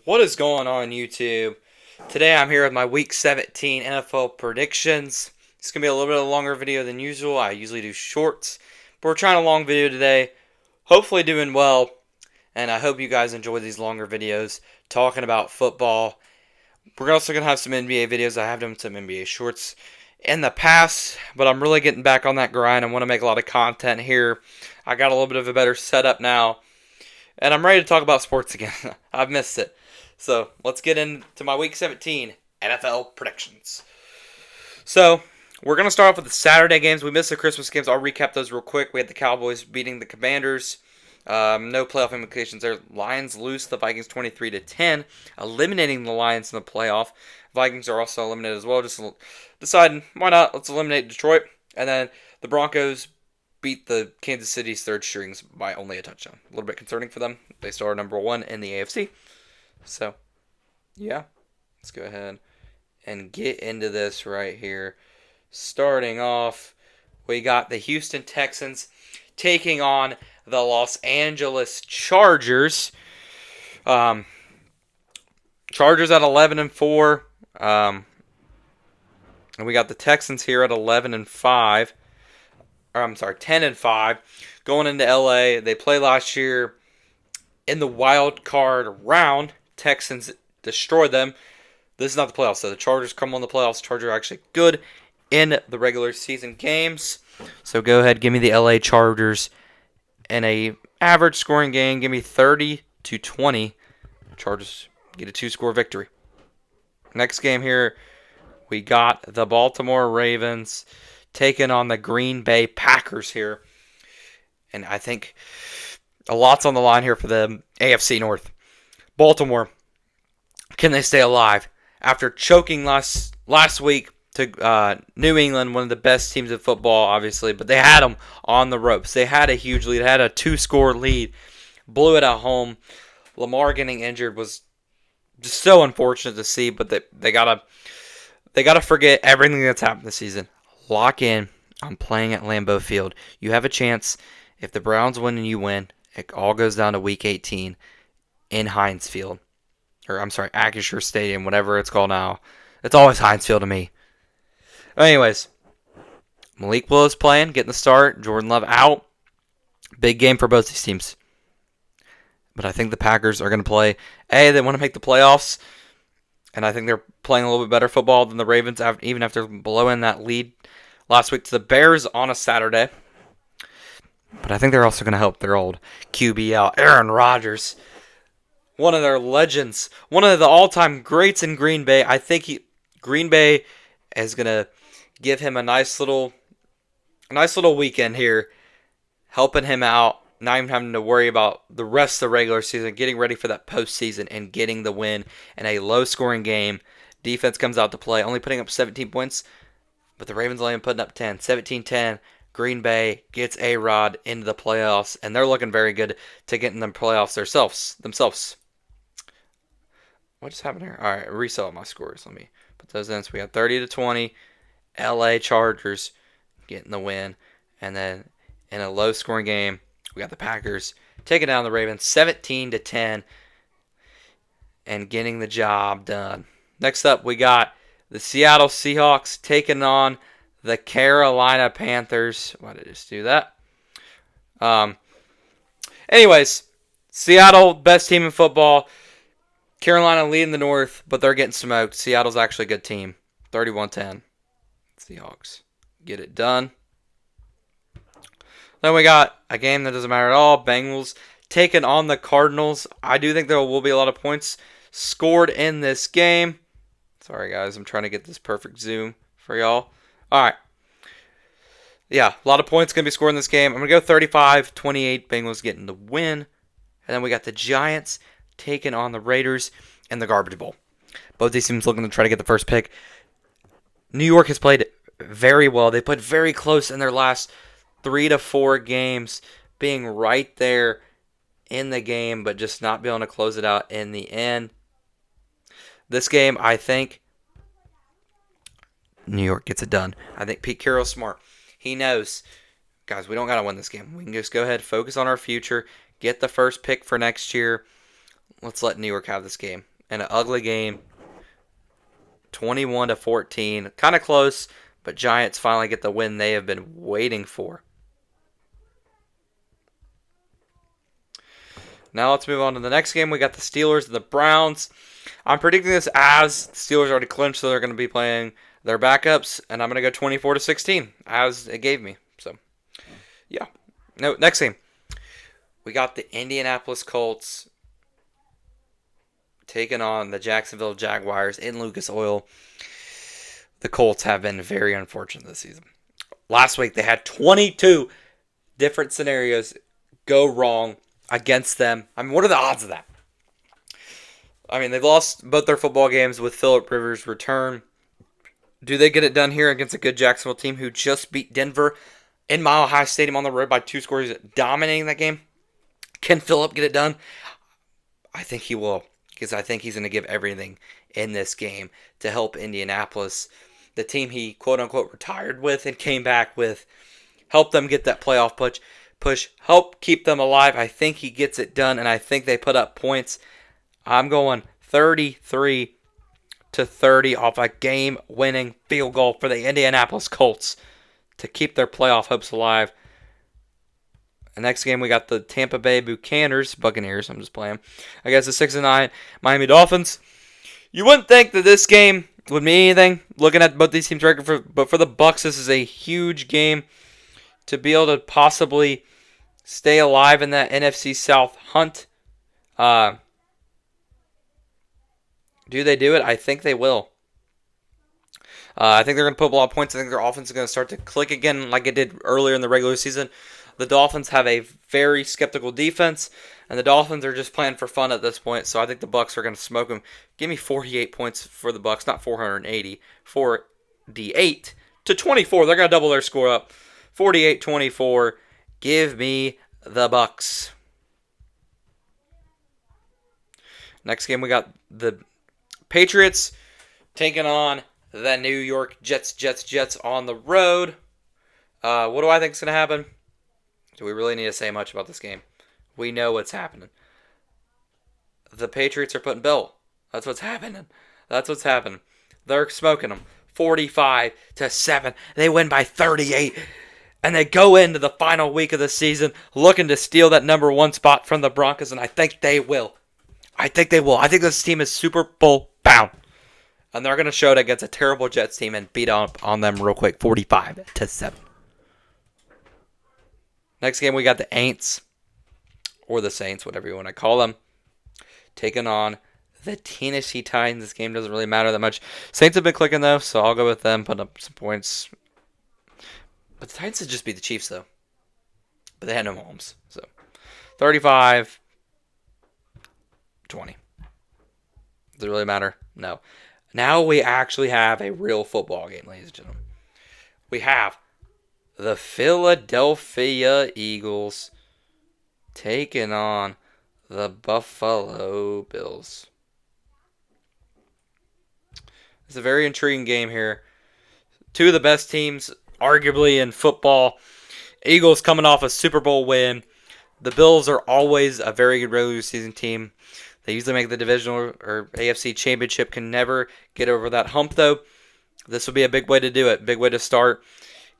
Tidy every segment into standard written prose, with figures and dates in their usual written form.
What is going on, YouTube? Today I'm here with my Week 17 NFL predictions. It's going to be a little bit of a longer video than usual. I usually do shorts, but we're trying a long video today. Hopefully doing well, and I hope you guys enjoy these longer videos talking about football. We're also going to have some NBA videos. I have done some NBA shorts in the past, but I'm really getting back on that grind. I want to make a lot of content here. I got a little bit of a better setup now, and I'm ready to talk about sports again. I've missed it. So let's get into my Week 17 NFL predictions. So we're going to start off with the Saturday games. We missed the Christmas games. I'll recap those real quick. We had the Cowboys beating the Commanders. No playoff implications there. Lions lose the Vikings 23-10, eliminating the Lions in the playoff. Vikings are also eliminated as well. Just deciding, why not? Let's eliminate Detroit. And then the Broncos beat the Kansas City's third strings by only a touchdown. A little bit concerning for them. They still are number one in the AFC. So, yeah, let's go ahead and get into this right here. Starting off, we got the Houston Texans taking on the Los Angeles Chargers. Chargers at 11-4. And we got the Texans here at 11-5. Or I'm sorry, 10-5. Going into LA. They played last year in the wild card round. Texans destroyed them. This is not the playoffs, so the Chargers come on the playoffs. Chargers are actually good in the regular season games. So go ahead, give me the LA Chargers in a average scoring game. Give me 30-20. Chargers get a 2-score victory. Next game here, we got the Baltimore Ravens taking on the Green Bay Packers here. And I think a lot's on the line here for the AFC North. Baltimore, can they stay alive? After choking last week to New England, one of the best teams in football, obviously, but they had them on the ropes. They had a huge lead, had a 2-score lead, blew it at home. Lamar getting injured was just so unfortunate to see, but they gotta forget everything that's happened this season. Lock in on playing at Lambeau Field. You have a chance. If the Browns win and you win, it all goes down to Week 18 in Heinz Field. Or, I'm sorry, Acrisure Stadium, whatever it's called now. It's always Heinz Field to me. Anyways, Malik Willis playing, getting the start. Jordan Love out. Big game for both these teams. But I think the Packers are going to play. They want to make the playoffs. And I think they're playing a little bit better football than the Ravens, even after blowing that lead last week to the Bears on a Saturday. But I think they're also going to help their old QB out, Aaron Rodgers. One of their legends, one of the all-time greats in Green Bay. I think Green Bay is gonna give him a nice little weekend here, helping him out, not even having to worry about the rest of the regular season, getting ready for that postseason and getting the win in a low-scoring game. Defense comes out to play, only putting up 17 points, but the Ravens only putting up 10, 17-10. Green Bay gets A-Rod into the playoffs, and they're looking very good to get in the playoffs themselves. What just happened here? All right, reset my scores. Let me put those in. So we got 30-20. LA Chargers getting the win. And then in a low-scoring game, we got the Packers taking down the Ravens 17-10 and getting the job done. Next up, we got the Seattle Seahawks taking on the Carolina Panthers. Why did I just do that? Anyways, Seattle, best team in football. Carolina leading the North, but they're getting smoked. Seattle's actually a good team. 31-10. Seahawks get it done. Then we got a game that doesn't matter at all. Bengals taking on the Cardinals. I do think there will be a lot of points scored in this game. Sorry, guys. I'm trying to get this perfect zoom for y'all. All right. Yeah, a lot of points going to be scored in this game. I'm going to go 35-28. Bengals getting the win. And then we got the Giants taking on the Raiders in the Garbage Bowl. Both these teams looking to try to get the first pick. New York has played very well. They played very close in their last 3 to 4 games, being right there in the game, but just not being able to close it out in the end. This game, I think New York gets it done. I think Pete Carroll's smart. He knows, guys, we don't got to win this game. We can just go ahead, focus on our future, get the first pick for next year. Let's let New York have this game. In an ugly game, 21-14, kind of close, but Giants finally get the win they have been waiting for. Now let's move on to the next game. We got the Steelers and the Browns. I'm predicting this as the Steelers already clinched, so they're going to be playing their backups, and I'm going to go 24-16 as it gave me. So, yeah. No, next game. We got the Indianapolis Colts taking on the Jacksonville Jaguars in Lucas Oil. The Colts have been very unfortunate this season. Last week they had 22 different scenarios go wrong against them. I mean, what are the odds of that? I mean, they've lost both their football games with Phillip Rivers' return. Do they get it done here against a good Jacksonville team who just beat Denver in Mile High Stadium on the road by 2 scores, dominating that game? Can Phillip get it done? I think he will, because I think he's going to give everything in this game to help Indianapolis, the team he quote-unquote retired with and came back with, help them get that playoff push, help keep them alive. I think he gets it done, and I think they put up points. I'm going 33-30 off a game-winning field goal for the Indianapolis Colts to keep their playoff hopes alive. The next game, we got the Tampa Bay Buccaneers. I'm just playing. I guess the 6-9 Miami Dolphins. You wouldn't think that this game would mean anything, looking at both these teams' record, but for the Bucs, this is a huge game to be able to possibly stay alive in that NFC South hunt. Do they do it? I think they will. I think they're going to put up a lot of points. I think their offense is going to start to click again like it did earlier in the regular season. The Dolphins have a very skeptical defense, and the Dolphins are just playing for fun at this point, so I think the Bucs are going to smoke them. Give me 48 points for the Bucs, not 480. 48-24. They're going to double their score up. 48-24. Give me the Bucs. Next game, we got the Patriots taking on the New York Jets on the road. What do I think is going to happen? Do we really need to say much about this game? We know what's happening. The Patriots are putting Bill. That's what's happening. They're smoking them. 45-7. They win by 38. And they go into the final week of the season looking to steal that number 1 spot from the Broncos, and I think they will. I think this team is Super Bowl bound. And they're going to show it against a terrible Jets team and beat up on them real quick, 45-7. Next game, we got the Aints, or the Saints, whatever you want to call them, taking on the Tennessee Titans. This game doesn't really matter that much. Saints have been clicking, though, so I'll go with them, put up some points. But the Titans have just beat the Chiefs, though. But they had no Mahomes. So 35-20. Does it really matter? No. Now we actually have a real football game, ladies and gentlemen. We have the Philadelphia Eagles taking on the Buffalo Bills. It's a very intriguing game here. Two of the best teams, arguably, in football. Eagles coming off a Super Bowl win. The Bills are always a very good regular season team. They usually make the divisional or AFC championship. Can never get over that hump, though. This will be a big way to do it. Big way to start.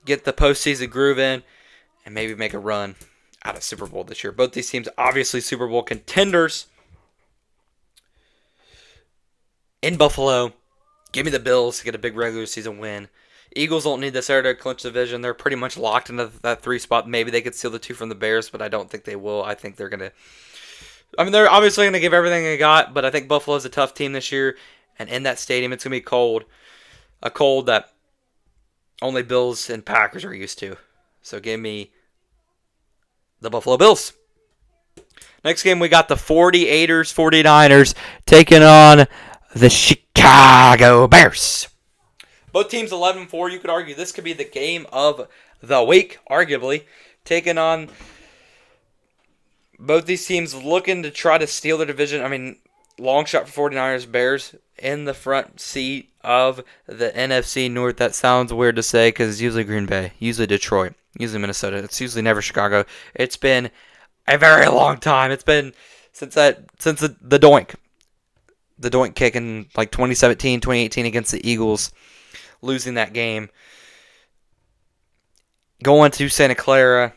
Get the postseason groove in. And maybe make a run out of Super Bowl this year. Both these teams, obviously, Super Bowl contenders. In Buffalo, give me the Bills to get a big regular season win. Eagles don't need this era to clinch the division. They're pretty much locked into that 3 spot. Maybe they could steal the 2 from the Bears, but I don't think they will. I think they're going to... they're obviously going to give everything they got, but I think Buffalo's a tough team this year. And in that stadium, it's going to be cold. A cold that only Bills and Packers are used to. So give me the Buffalo Bills. Next game, we got the 49ers taking on the Chicago Bears. Both teams 11-4. You could argue this could be the game of the week, arguably. Taking on both these teams looking to try to steal the division. Long shot for 49ers. Bears in the front seat of the NFC North. That sounds weird to say because it's usually Green Bay, usually Detroit, usually Minnesota. It's usually never Chicago. It's been a very long time. It's been since the doink kick in like 2017, 2018 against the Eagles, losing that game. Going to Santa Clara.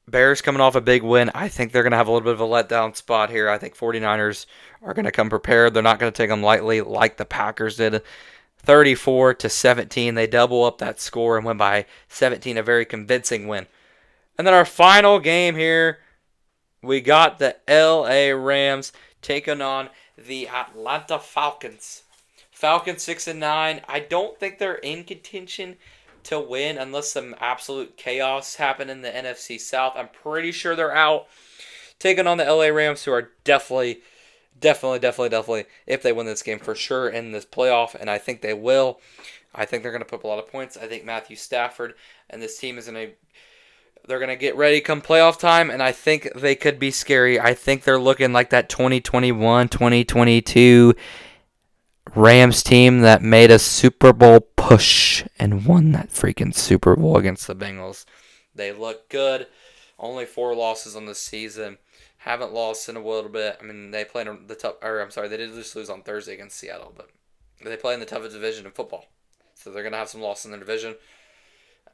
Bears coming off a big win. I think they're going to have a little bit of a letdown spot here. I think 49ers are going to come prepared. They're not going to take them lightly like the Packers did. 34-17. They double up that score and win by 17. A very convincing win. And then our final game here, we got the LA Rams taking on the Atlanta Falcons. Falcons 6-9. I don't think they're in contention to win unless some absolute chaos happen in the NFC South. I'm pretty sure they're out. Taking on the LA Rams, who are definitely, if they win this game, for sure in this playoff, and I think they will. I think they're going to put up a lot of points. I think Matthew Stafford and this team is they're going to get ready come playoff time, and I think they could be scary. I think they're looking like that 2021, 2022 Rams team that made a Super Bowl push and won that freaking Super Bowl against the Bengals. They look good. Only 4 losses on the season. Haven't lost in a little bit. I mean, they played the tough. Or I'm sorry, they did just lose on Thursday against Seattle, but they play in the toughest division in football, so they're gonna have some losses in their division.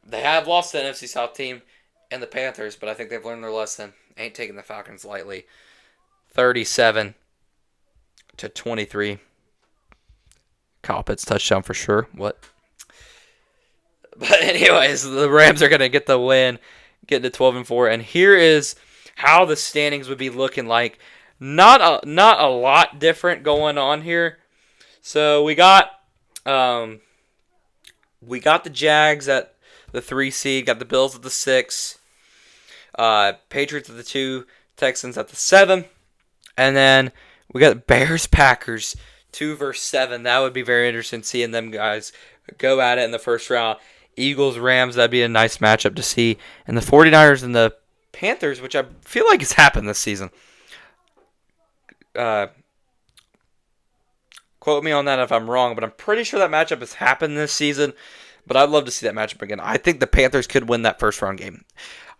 They have lost to the NFC South team and the Panthers, but I think they've learned their lesson. Ain't taking the Falcons lightly. 37-23. Kyle Pitts touchdown for sure. What? But anyways, the Rams are going to get the win, get to 12-4. And here is how the standings would be looking like. Not a lot different going on here. So we got the Jags at the 3 seed, got the Bills at the 6, Patriots at the 2, Texans at the 7, and then we got Bears Packers 2 versus 7. That would be very interesting seeing them guys go at it in the first round. Eagles, Rams, that'd be a nice matchup to see. And the 49ers and the Panthers, which I feel like has happened this season. Quote me on that if I'm wrong, but I'm pretty sure that matchup has happened this season. But I'd love to see that matchup again. I think the Panthers could win that first round game.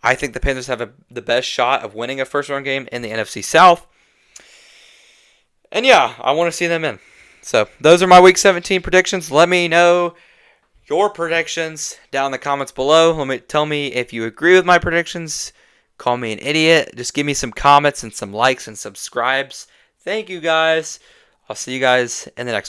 I think the Panthers have the best shot of winning a first round game in the NFC South. And yeah, I want to see them in. So those are my Week 17 predictions. Let me know your predictions down in the comments below. Tell me if you agree with my predictions. Call me an idiot. Just give me some comments and some likes and subscribes. Thank you guys. I'll see you guys in the next one.